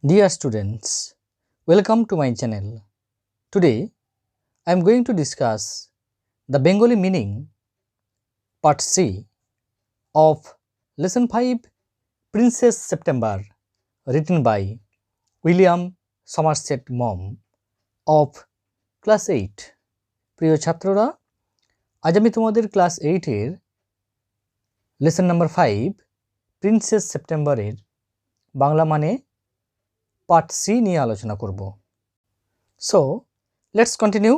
Dear students, welcome to my channel. Today I am going to discuss the Bengali meaning part C of lesson 5 Princess September, written by William Somerset Maugham of class 8. প্রিয় ছাত্ররা, আজ আমি তোমাদের class 8 এর lesson number 5 princess সেপ্টেম্বরের বাংলা মানে part C নিয়ে আলোচনা করব। So let's continue.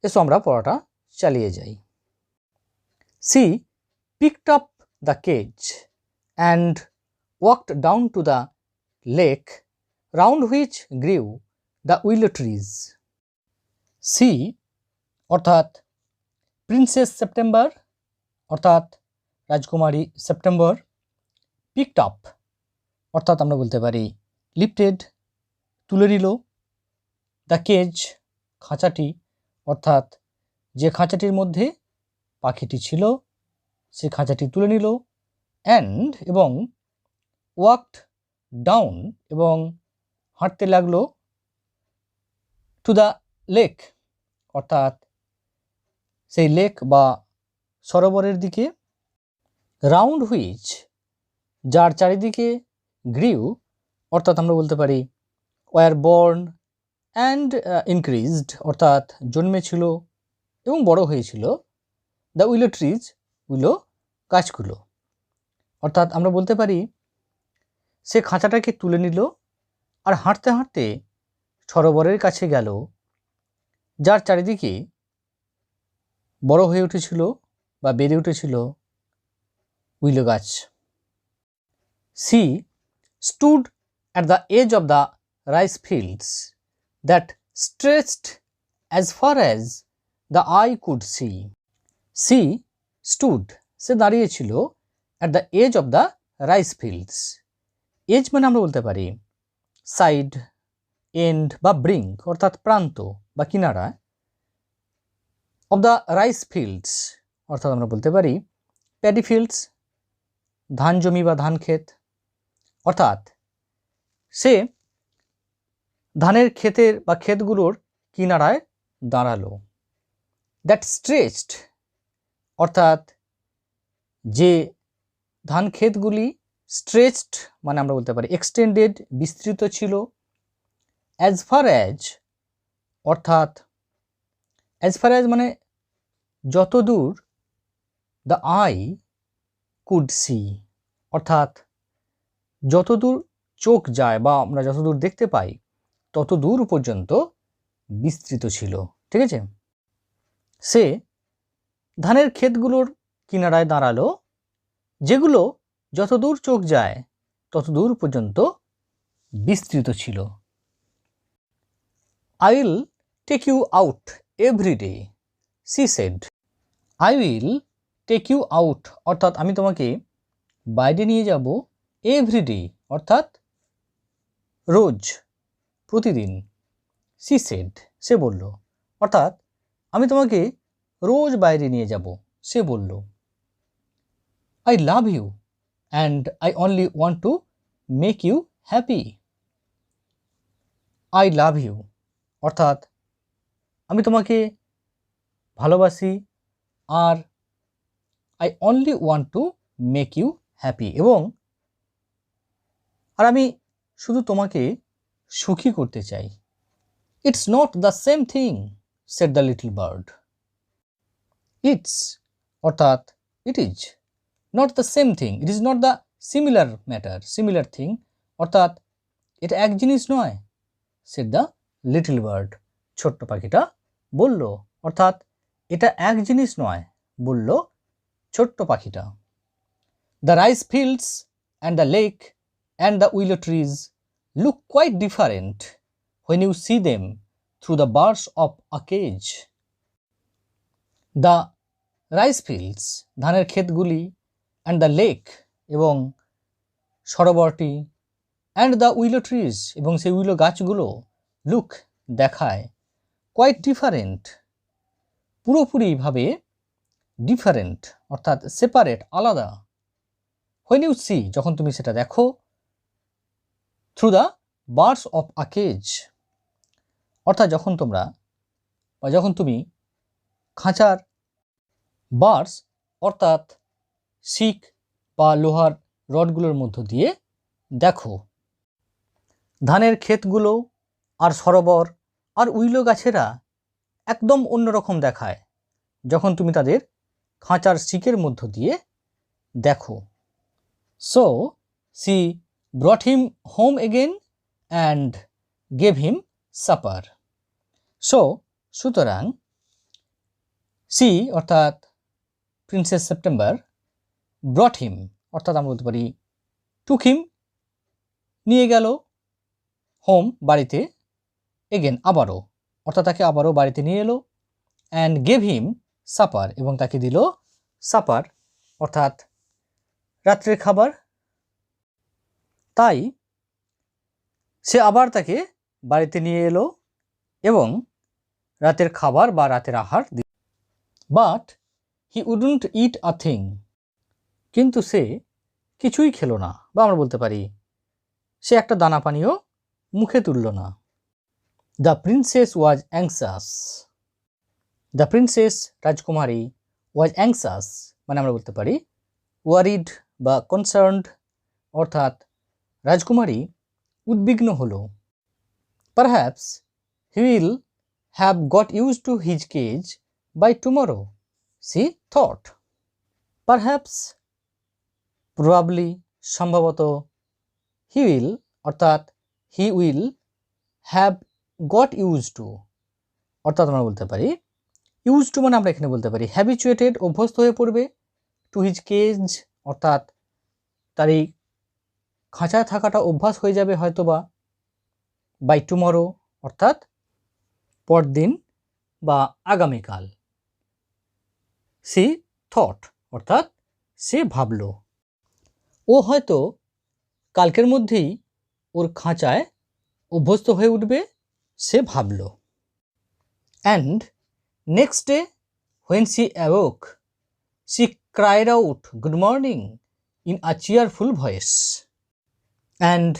এসো আমরা পড়াটা চালিয়ে যাই। She picked up the cage and walked down to the lake round which grew the willow trees. She অর্থাৎ প্রিন্সেস সেপ্টেম্বর অর্থাৎ রাজকুমারী সেপ্টেম্বর, পিকড আপ অর্থাৎ আমরা বলতে পারি লিফটেড তুলে নিল, দ্য কেজ খাঁচাটি অর্থাৎ যে খাঁচাটির মধ্যে পাখিটি ছিল সে খাঁচাটি তুলে নিল, অ্যান্ড এবং ওয়াকড ডাউন এবং হাঁটতে লাগলো, টু দ্য লেক অর্থাৎ সেই লেক বা সরোবরের দিকে, রাউন্ড হুইচ যার চারিদিকে, গ্রিউ অর্থাৎ আমরা বলতে পারি ওয়ার বর্ন অ্যান্ড ইনক্রিজড অর্থাৎ জন্মেছিল এবং বড় হয়েছিল, দ্য উইলো ট্রিজ উইলো গাছগুলো। অর্থাৎ আমরা বলতে পারি সে খাঁচাটাকে তুলে নিল আর হাঁটতে হাঁটতে সরোবরের কাছে গেল যার চারিদিকে বড় হয়ে উঠেছিল বা বেড়ে উঠেছিল উইলো গাছ। She stood at the edge of the rice fields that stretched as far as the eye could see. She stood, সে দাঁড়িয়েছিল at the edge of the rice fields. edge মানে আমরা বলতে পারি সাইড, এন্ড বা brink অর্থাৎ প্রান্ত বা কিনারা, of the rice fields অর্থাৎ আমরা বলতে পারি প্যাডি ফিল্ডস ধান জমি বা ধান ক্ষেত, অর্থাৎ সে ধানের ক্ষেতের বা ক্ষেতগুলোর কিনারায় দাঁড়ালো। দ্যাট স্ট্রেচড অর্থাৎ যে ধান ক্ষেতগুলি, স্ট্রেচড মানে আমরা বলতে পারি এক্সটেন্ডেড বিস্তৃত ছিল, অ্যাজ ফার অ্যাজ অর্থাৎ অ্যাজ ফার অ্যাজ মানে যতদূর, দ্য আই কুড সি অর্থাৎ যতদূর চোখ যায় বা আমরা যতদূর দেখতে পাই তত দূর পর্যন্ত বিস্তৃত ছিল। ঠিক আছে, সে ধানের ক্ষেতগুলোর কিনারায় দাঁড়ালো যেগুলো যতদূর চোখ যায় ততদূর পর্যন্ত বিস্তৃত ছিল। I will take you out every day, she said. I will take you out অর্থাৎ আমি তোমাকে বাইরে নিয়ে যাব, এভরিডে অর্থাৎ রোজ প্রতিদিন, she said সে বলল অর্থাৎ আমি তোমাকে রোজ বাইরে নিয়ে যাব, সে বলল। I love you and I only want to make you happy. I love you অর্থাৎ আমি তোমাকে ভালোবাসি আর I only want to make you happy এবং আর আমি শুধু তোমাকে সুখী করতে চাই। It's not the same thing, said the little bird. It's অর্থাৎ it is not the same thing, it is not the similar matter, similar thing অর্থাৎ এটা এক জিনিস নয়, said the little bird ছোট্ট পাখিটা বলল, অর্থাৎ এটা এক জিনিস নয় বলল ছোট্ট পাখিটা। The rice fields and the lake and the willow trees look quite different when you see them through the bars of a cage. The rice fields ধানের ক্ষেতগুলি, and the lake এবং সরোবরটি, and the willow trees এবং সেই উইলো গাছগুলো, look দেখায়, quite different পুরোপুরিভাবে, different অর্থাৎ separate আলাদা, when you see যখন তুমি সেটা দেখো, through the birds of a cage, অর্থাৎ যখন তুমি খাঁচার বার্স অর্থাৎ শিক বা লোহার রডগুলোর মধ্য দিয়ে দেখো। ধানের ক্ষেতগুলো আর সরোবর আর উইলো গাছেরা একদম অন্যরকম দেখায় যখন তুমি তাদের খাঁচার শিকের মধ্য দিয়ে দেখো। So she brought him home again and gave him supper. সুতরাং সি অর্থাৎ প্রিন্সেস সেপ্টেম্বর, ব্রট হিম অর্থাৎ আমরা বলতে পারি টুক হিম নিয়ে গেল, হোম বাড়িতে, এগেন আবারও অর্থাৎ তাকে আবারও বাড়িতে নিয়ে এলো, অ্যান্ড গেভ হিম সাপার এবং তাকে দিল সাপার অর্থাৎ রাত্রের খাবার। তাই সে আবার তাকে বাড়িতে নিয়ে এলো এবং রাতের খাবার বা রাতের আহার দিল। But he wouldn't it a thing, কিন্তু সে কিছুই খেলো না, বা আমরা বলতে পারি সে একটা দানা পানিও মুখে তুলল না। The princess was anxious, the princess রাজকুমারী ওয়াজ অ্যাংসাস মানে আমরা বলতে পারি ওয়ারিড বা কনসার্নড, অর্থাৎ রাজকুমারী উদ্বিগ্ন হলো। Perhaps he will have got used to his cage by tomorrow, she thought. Perhaps probably সম্ভবত, হি উইল অর্থাৎ he will have got used to অর্থাৎ আমরা বলতে পারি ইউজ টু মানে আমরা এখানে বলতে পারি হ্যাবিচুয়েটেড অভ্যস্ত হয়ে পড়বে, টু হিজ কেজ অর্থাৎ তার এই খাঁচায় থাকাটা অভ্যাস হয়ে যাবে হয়তোবা, বাই টুমরো অর্থাৎ পরদিন বা আগামীকাল, সি থট অর্থাৎ সে ভাবল, ও হয়তো কালকের মধ্যেই ওর খাঁচায় অভ্যস্ত হয়ে উঠবে, সে ভাবল। And next day when she awoke she cried out good morning in a cheerful voice. And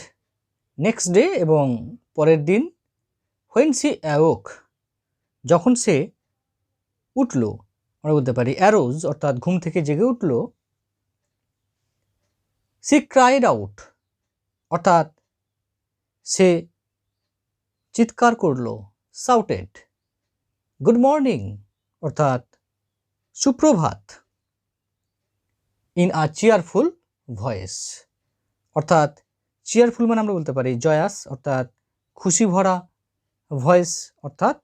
next day এবং পরের দিন, হোয়েন সি অ্যাওক যখন সে উঠল, আমরা বলতে পারি অ্যারোজ অর্থাৎ ঘুম থেকে জেগে উঠল, সি ক্রাইড আউট অর্থাৎ সে চিৎকার করল, শাউটেড, গুড মর্নিং অর্থাৎ সুপ্রভাত, ইন আ চিয়ারফুল ভয়েস অর্থাৎ চিয়ারফুল মানে আমরা বলতে পারি জয়াস অর্থাৎ খুশি ভরা, ভয়েস অর্থাৎ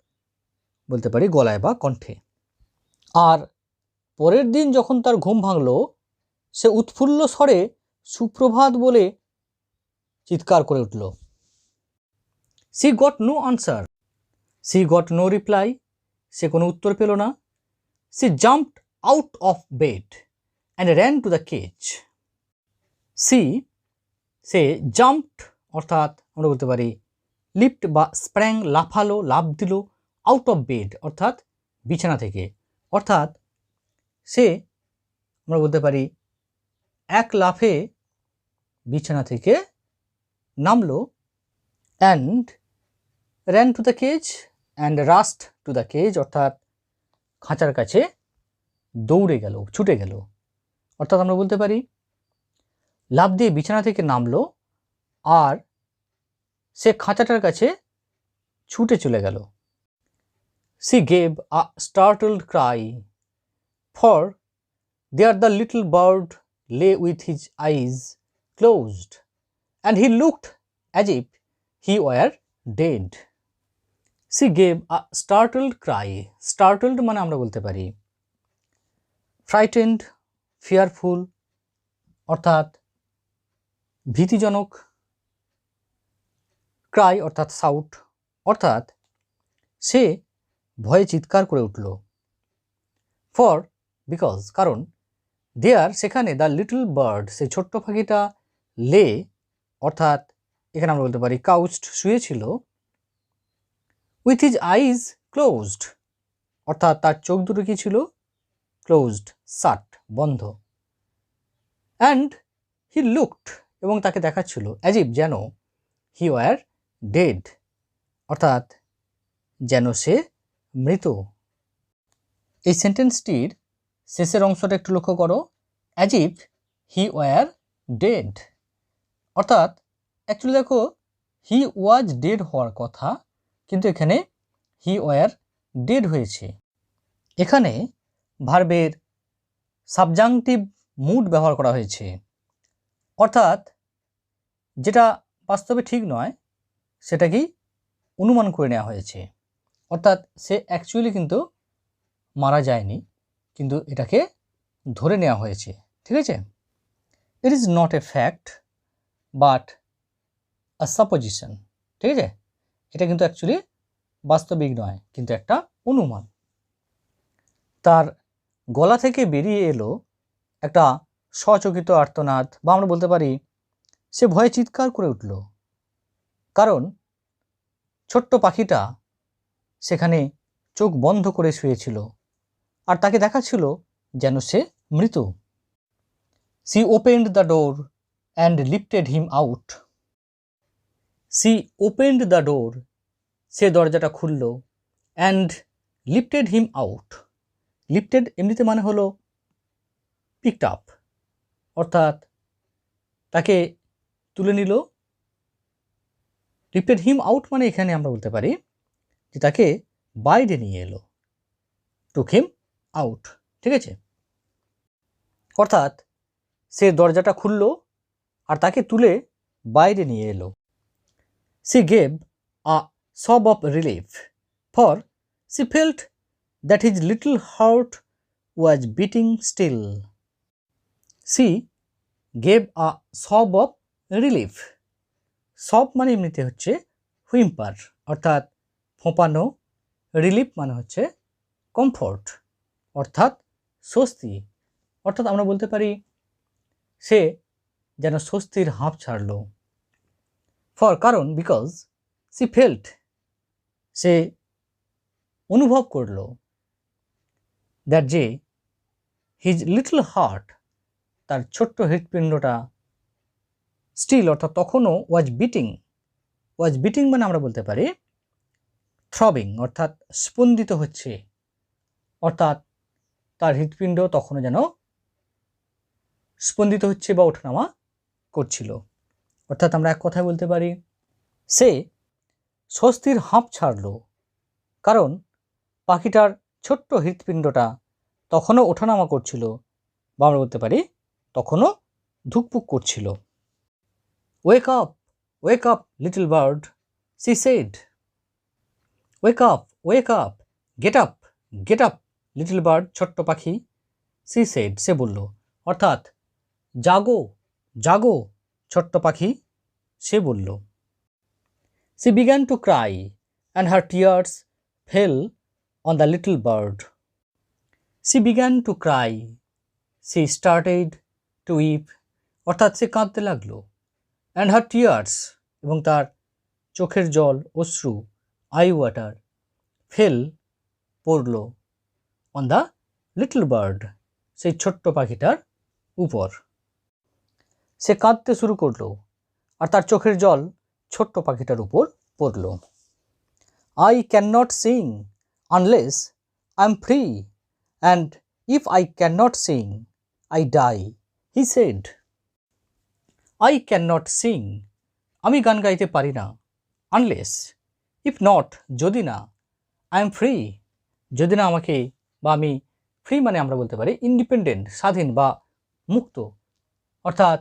বলতে পারি গলায় বা কণ্ঠে। আর পরের দিন যখন তার ঘুম ভাঙল, সে উৎফুল্ল স্বরে সুপ্রভাত বলে চিৎকার করে উঠল। She got no answer, she got no reply সে কোনো উত্তর পেল না। She jumped out of bed and ran to the cage. সে জাম্পড অর্থাৎ আমরা বলতে পারি লিফট বা স্প্র্যাং লাফালো, লাফ দিল, আউট অফ বেড অর্থাৎ বিছানা থেকে, অর্থাৎ সে আমরা বলতে পারি এক লাফে বিছানা থেকে নামলো, and ran to the cage and rushed to the cage অর্থাৎ খাঁচার কাছে দৌড়ে গেল, ছুটে গেল, অর্থাৎ আমরা বলতে পারি লাফ দিয়ে বিছানা থেকে নামলো আর সে খাঁচাটার কাছে ছুটে চলে গেল। She gave a startled cry, for there the little bird lay with his eyes closed and he looked as if he were dead. She gave a startled cry. Startled মানে আমরা বলতে পারি frightened, fearful অর্থাৎ ভীতিজনক, Cry অর্থাৎ সাউট অর্থাৎ সে ভয়ে চিৎকার করে উঠল। ফর বিকজ কারণ, দেয়ার সেখানে দ্য লিটল বার্ড সে ছোট্ট পাখিটা, লে অর্থাৎ এখানে আমরা বলতে পারি কাউচড শুয়েছিল, উইথ হিজ আইজ ক্লোজড অর্থাৎ তার চোখ দুটো কি ছিল, ক্লোজড শাট বন্ধ, অ্যান্ড হি লুকড এবং তাকে দেখাচ্ছিল, অ্যাজ ইফ যেন, হি ওয়ার ডেড, অর্থাৎ যেন সে মৃত। এই সেন্টেন্সটির শেষের অংশটা একটু লক্ষ্য করো, as if he war dead, অর্থাৎ অ্যাকচুয়ালি দেখো হি ওয়াজ ডেড হওয়ার কথা, কিন্তু এখানে হি ওয়ার ডেড হয়েছে। এখানে ভার্বের সাবজাংটিভ মুড ব্যবহার করা হয়েছে, অর্থাৎ যেটা বাস্তবে ঠিক নয় সেটাকেই অনুমান করে নেওয়া হয়েছে, অর্থাৎ সে অ্যাকচুয়ালি কিন্তু মারা যায়নি, কিন্তু এটাকে ধরে নেওয়া হয়েছে। ঠিক আছে, it is not a fact but a supposition. ঠিক আছে, এটা কিন্তু অ্যাকচুয়ালি বাস্তবিক নয়, কিন্তু একটা অনুমান। তার গলা থেকে বেরিয়ে এলো একটা সচকিত আর্তনাদ, বা আমরা বলতে পারি সে ভয়ে চিৎকার করে উঠল, কারণ ছোট্ট পাখিটা সেখানে চোখ বন্ধ করে শুয়েছিল আর তাকে দেখাচ্ছিল যেন সে মৃত। She opened the door and lifted him out. She opened the door, সে দরজাটা খুলল, and lifted him out. Lifted এমনিতে মানে হলো পিকড আপ, অর্থাৎ তাকে তুলে নিল। লিফটেড হিম আউট মানে এখানে আমরা বলতে পারি যে তাকে বাইরে নিয়ে এলো, টুক হিম আউট। ঠিক আছে, অর্থাৎ সে দরজাটা খুলল আর তাকে তুলে বাইরে নিয়ে এলো। C gave a sob of relief, for she felt that his little heart was beating still. She gave a sob of relief. সব মানে এমনিতে হচ্ছে হুইম্পার, অর্থাৎ ফোঁপানো। রিলিফ মানে হচ্ছে কমফোর্ট, অর্থাৎ স্বস্তি। অর্থাৎ আমরা বলতে পারি সে যেন স্বস্তির হাঁপ ছাড়ল। ফর কারণ, বিকজ সি ফেল্ট, সে অনুভব করল, দ্যাট যে হিজ লিটল হার্ট, তার ছোট্ট হৃৎপিণ্ডটা স্টিল, অর্থাৎ তখনও ওয়াজ বিটিং। ওয়াজ বিটিং মানে আমরা বলতে পারি থ্রবিং, অর্থাৎ স্পন্দিত হচ্ছে, অর্থাৎ তার হৃৎপিণ্ড তখনও যেন স্পন্দিত হচ্ছে বা ওঠানামা করছিল। অর্থাৎ আমরা এক কথায় বলতে পারি সে স্বস্তির হাঁপ ছাড়ল, কারণ পাখিটার ছোট্ট হৃৎপিণ্ডটা তখনও ওঠানামা করছিল, বা আমরা বলতে পারি তখনও ধুকপুক করছিল। Wake up little bird, she said. Wake up, get up little bird, ছোট্ট পাখি, সি সেড, সে বলল, অর্থাৎ জাগো জাগো ছোট্ট পাখি, সে বলল। She began to cry and her tears fell on the little bird. She began to cry, she started to weep, অর্থাৎ সে কাঁদতে লাগলো। অ্যান্ড হার টিয়ার্স, এবং তার চোখের জল, অশ্রু, আই ওয়াটার, ফেল, পড়ল, অন দ্য লিটল বার্ড, সেই ছোট্ট পাখিটার উপর। সে কাঁদতে শুরু করলো আর তার চোখের জল ছোট্ট পাখিটার উপর পড়ল। I can not sing unless I am free, and if I can not sing I die, he said. I can not sing, আমি গান গাইতে পারি না। আনলেস, ইফ নট, যদি না, আই এম ফ্রি, যদি না আমাকে, বা আমি ফ্রি মানে আমরা বলতে পারি ইন্ডিপেন্ডেন্ট, স্বাধীন বা মুক্ত, অর্থাৎ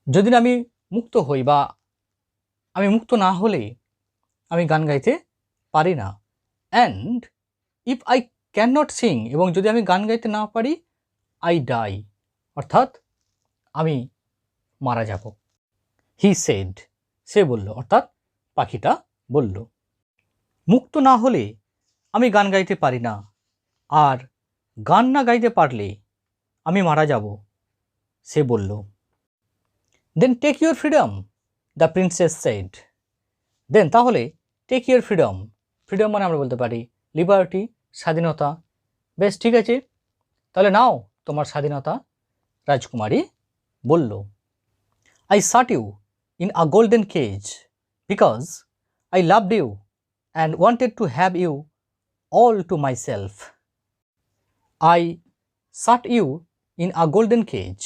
যদি না আমি মুক্ত হই বা আমি মুক্ত না হলে আমি গান গাইতে পারি না। And if I can not Singh, এবং যদি আমি গান গাইতে না পারি, আই ডাই, অর্থাৎ আমি মারা যাব। হি সেড, সে বলল, অর্থাৎ পাখিটা বলল। মুক্ত না হলে আমি গান গাইতে পারি না, আর গান না গাইতে পারলে আমি মারা যাব, সে বলল। Then take your freedom, the princess said. Then তাহলে টেক ইউর ফ্রিডম, ফ্রিডম মানে আমরা বলতে পারি লিবার্টি, স্বাধীনতা। বেশ, ঠিক আছে, তাহলে নাও তোমার স্বাধীনতা, রাজকুমারী বলল। I shut you in a golden cage because I loved you and wanted to have you all to myself. I shut you in a golden cage.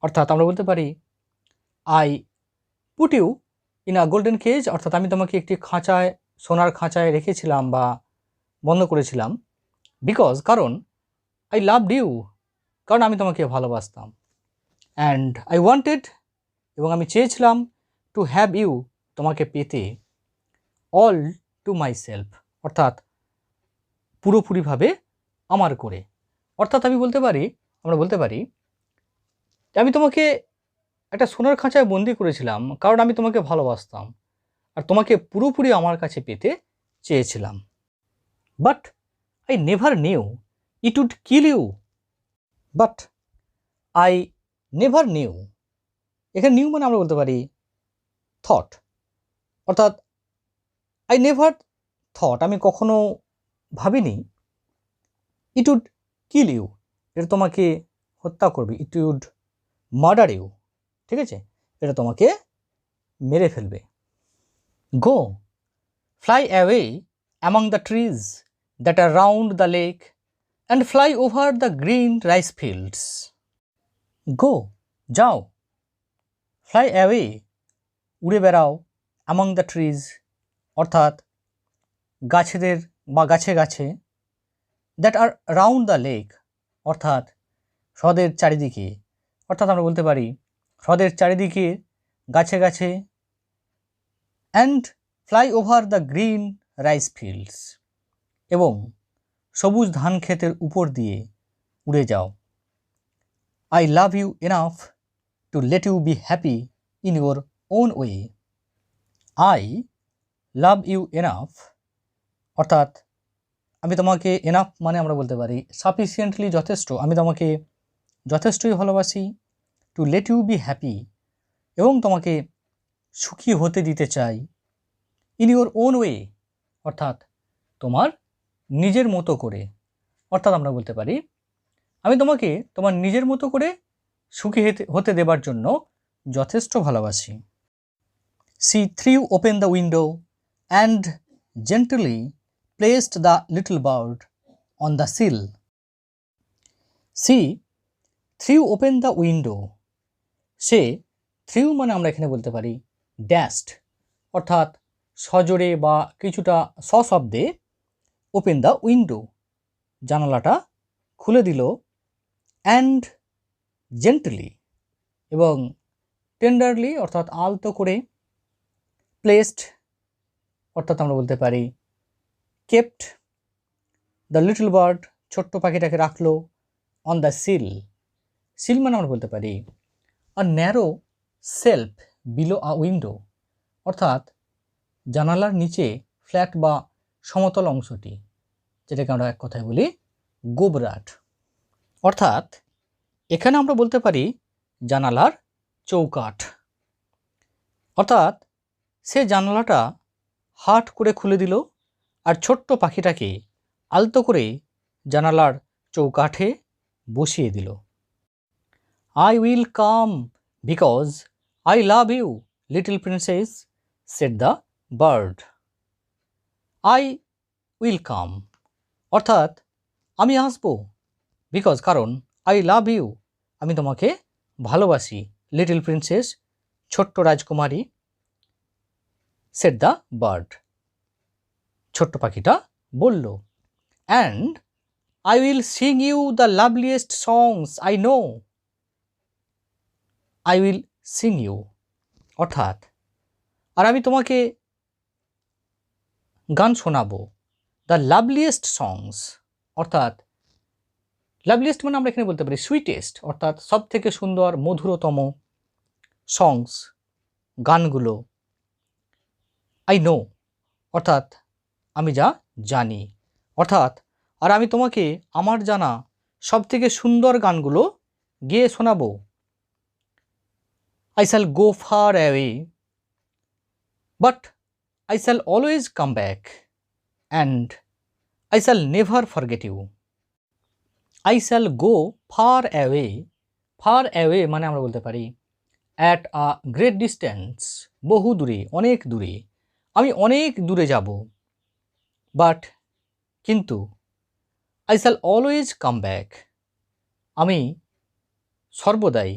অর্থাৎ আমরা বলতে পারি I put you in a golden cage, অর্থাৎ আমি তোমাকে একটি খাঁচায়, সোনার খাঁচায় রেখেছিলাম বা বন্ধ করেছিলাম, বিকজ কারণ I loved you, কারণ আমি তোমাকে ভালোবাসতাম, and I wanted, এবং আমি চেয়েছিলাম, to have you, তোমাকে পেতে, all to myself, অর্থাৎ পুরোপুরিভাবে আমার করে। অর্থাৎ আমরা বলতে পারি আমি তোমাকে একটা সোনার খাঁচায় বন্দি করেছিলাম কারণ আমি তোমাকে ভালোবাসতাম আর তোমাকে পুরোপুরি আমার কাছে পেতে চেয়েছিলাম। But I never knew it would kill you. But I never knew, এখানে নিউ মানে আমরা বলতে পারি থট, অর্থাৎ আই নেভার থট, আমি কখনো ভাবিনি, ইট উড কিল ইউ, এটা তোমাকে হত্যা করবে, ইট উড মার্ডার ইউ, ঠিক আছে, এটা তোমাকে মেরে ফেলবে। Go fly away among the trees that are round the lake and fly over the green rice fields. Go যাও, ফ্লাই অ্যাওয়ে উড়ে বেড়াও, অ্যামং দ্য ট্রিজ অর্থাৎ গাছেদের বা গাছে গাছে, that are round the lake অর্থাৎ হ্রদের চারিদিকে, অর্থাৎ আমরা বলতে পারি হ্রদের চারিদিকে গাছে গাছে, and fly over the green rice fields এবং সবুজ ধান ক্ষেতের উপর দিয়ে উড়ে যাও। I love you enough to let you be happy in your own way. I love you enough অর্থাৎ আমি তোমাকে, এনাফ মানে আমরা বলতে পারি সাফিসিয়েন্টলি যথেষ্ট, আমি তোমাকে যথেষ্টই ভালোবাসি, to let you be happy এবং তোমাকে সুখী হতে দিতে চাই, ইন ইউর ওন ওয়ে অর্থাৎ তোমার নিজের মতো করে, অর্থাৎ আমরা বলতে পারি আমি তোমাকে তোমার নিজের মতো করে সুখী হতে দেবার জন্য যথেষ্ট ভালোবাসি। She threw open the window and gently placed the little bird on the sill. She threw open the window, সে থ্রিউ মানে আমরা এখানে বলতে পারি ড্যাশড অর্থাৎ সজোরে বা কিছুটা সশব্দে, ওপেন দ্য উইন্ডো জানালাটা খুলে দিল, অ্যান্ড জেন্টলি এবং টেন্ডারলি অর্থাৎ আলতো করে, প্লেসড অর্থাৎ আমরা বলতে পারি কেপ্ট দ্য লিটল বার্ড ছোট্ট পাখিটাকে রাখলো, অন দ্য সিল, সিল মানে আমরা বলতে পারি আ ন্যারো সেলফ বিলো আ উইন্ডো অর্থাৎ জানালার নিচে ফ্ল্যাট বা সমতল অংশটি, যেটাকে আমরা এক কথায় বলি গোবরাট। অর্থাৎ এখানে আমরা বলতে পারি জানালার চৌকাঠ, অর্থাৎ সে জানালাটা হাট করে খুলে দিল আর ছোট্ট পাখিটাকে আলতো করে জানালার চৌকাঠে বসিয়ে দিল। I will come because I love you, little princess, said the bird. I will come অর্থাৎ আমি আসবো, বিকজ কারণ I love you আমি তোমাকে ভালোবাসি, লিটল প্রিন্সেস ছোট্ট রাজকুমারী, said the bird ছোট্ট পাখিটা বলল, and I will sing you the loveliest songs I know. I will sing you অর্থাৎ আর আমি তোমাকে গান শোনাবো, দ্য লাভলিয়েস্ট সংস অর্থাৎ লাভলিয়েস্ট মানে আমরা এখানে বলতে পারি সুইটেস্ট অর্থাৎ সব থেকে সুন্দর মধুরতম, সংস গানগুলো, আই নো অর্থাৎ আমি যা জানি, অর্থাৎ আর আমি তোমাকে আমার জানা সব থেকে সুন্দর গানগুলো গেয়ে শোনাবো। I shall go far away, but I shall always come back, and I shall never forget you. I shall go far away, far away মানে আমরা বলতে পারি অ্যাট আ গ্রেট ডিস্টেন্স, বহু দূরে, অনেক দূরে, আমি অনেক দূরে যাব। বাট, কিন্তু, I shall always come back, আমি সর্বদাই,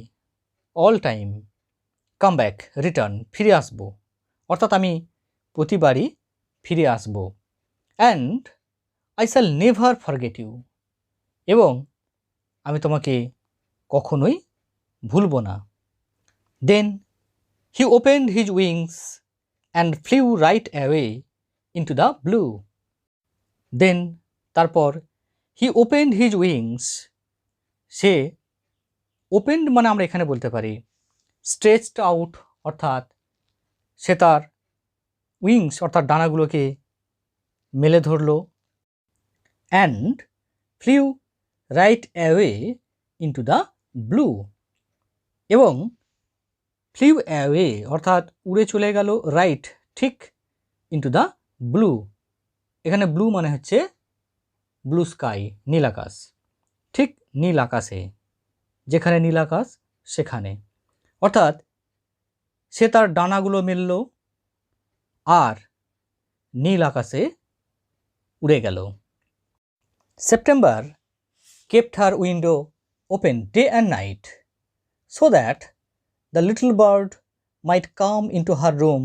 all time, come back, return, ফিরে আসব, অর্থাৎ আমি প্রতিবারই ফিরে আসব। And I shall never forget you, এবং আমি তোমাকে কখনোই ভুলব না। Then he opened his wings and flew right away into the blue. Then, তারপর, হি ওপেন্ড হিজ উইংস, সে, ওপেন্ড মানে আমরা এখানে বলতে পারি স্ট্রেচড আউট, অর্থাৎ সে তার উইংস অর্থাৎ ডানাগুলোকে মেলে ধরল। And flew right away into the blue, এবং ফ্লিউ অ্যাওয়ে অর্থাৎ উড়ে চলে গেল, রাইট ঠিক, ইন্টু দ্য ব্লু, এখানে ব্লু মানে হচ্ছে ব্লু স্কাই, নীল আকাশ, ঠিক নীল আকাশে, যেখানে নীল আকাশ সেখানে, অর্থাৎ সে তার ডানাগুলো মেলল আর নীল আকাশে উড়ে গেল। September kept her window open day and night so that the little bird might come into her room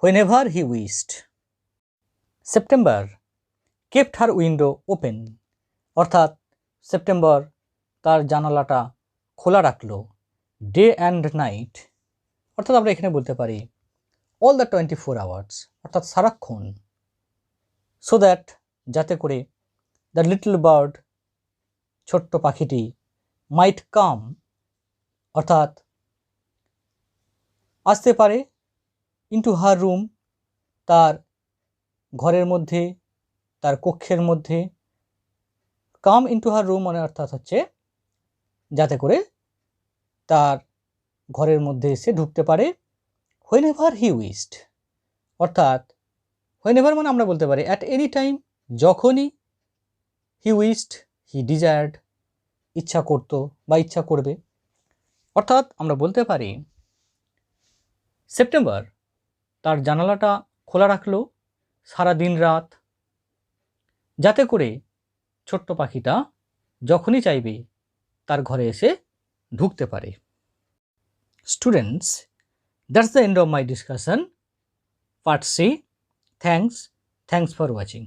whenever he wished. September kept her window open, অর্থাৎ সেপ্টেম্বর তার জানালাটা খোলা রাখলো, ডে অ্যান্ড নাইট, অর্থাৎ আমরা এখানে বলতে পারি অল দ্য 24 hours, অর্থাৎ সারাক্ষণ, সো দ্যাট যাতে করে, দ্য লিটল বার্ড ছোট্ট পাখিটি, মাইট কাম অর্থাৎ আসতে পারে, ইন্টু হার রুম তার ঘরের মধ্যে, তার কক্ষের মধ্যে, কাম ইন্টু হার রুম মানে অর্থাৎ হচ্ছে যাতে করে তার ঘরের মধ্যে এসে ঢুকতে পারে, হোয়েনেভার হি উইশড, অর্থাৎ হোয়েনেভার মানে আমরা বলতে পারি অ্যাট এনি টাইম, যখনই, হি উইশড, হি ডিজায়ার্ড, ইচ্ছা করত বা ইচ্ছা করবে, অর্থাৎ আমরা বলতে পারি সেপ্টেম্বর তার জানালাটা খোলা রাখলো সারা দিন রাত, যাতে করে ছোট্ট পাখিটা যখনই চাইবে তার ঘরে এসে ঢুকতে পারে। Students, that's the end of my discussion, part C. Thanks for watching.